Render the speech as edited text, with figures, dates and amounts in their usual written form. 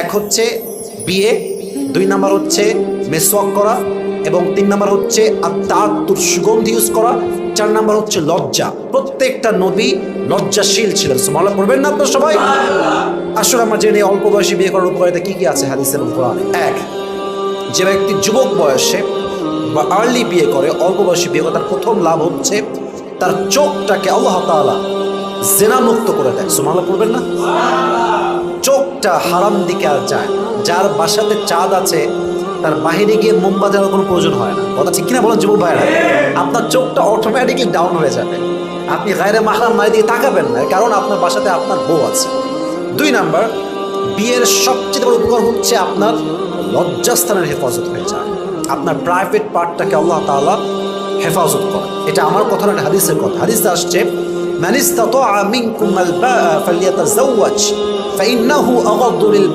এক হচ্ছে বিয়ে, 2 নাম্বার হচ্ছে মেসওয়াক করা, এবং 3 নাম্বার হচ্ছে আত্মাতুর সুগন্ধি ইউজ করা, 4 নাম্বার হচ্ছে লজ্জা। প্রত্যেকটা নবী লজ্জাশীল ছিলেন। সুবহানাল্লাহ পড়বেন না আপনারা সবাই? আসলে আমরা জেনে অল্প বয়সে বিয়ে করার উপকারিতা কি কি আছে হাদিসে এবং কোরআনে। এক, যে ব্যক্তি যুবক বয়সে বা আর্লি বিয়ে করে, অল্প বয়সে বিয়ে করে, তার প্রথম লাভ হচ্ছে তার চোখটাকে আল্লাহ তাআলা জিনা মুক্ত করে দেয়। সুবহানাল্লাহ পড়বেন না? চোখটা হারাম দিকে আর যায়। যার বাসাতে চাঁদ আছে তার বাহিরে গিয়ে মোমবাতি আনার কোনো প্রয়োজন হয় না। কথা ঠিক কিনা বলেন যুবক ভাইরা? আপনার চোখটা অটোমেটিকলি ডাউন হয়ে যাবে, আপনি গায়রে মাহরাম নারী দিকে তাকাবেন না, কারণ আপনার বাসাতে আপনার বউ আছে। 2 নাম্বার, বিয়ের সবচেয়ে বড় উপকার হচ্ছে আপনার লজ্জাস্থানের হেফাজত হয়ে যায়। আপনার প্রাইভেট পার্টটাকে আল্লাহ তাআলা হেফাজত করে। এটা আমার কথা না, হাদিসের কথা। হাদিসে আসছে মান ইসতাতাআ মিনকুম আল বাআ ফালইয়াতাযাওয়াজ ফাইন্নাহু আগাদ্দু লিল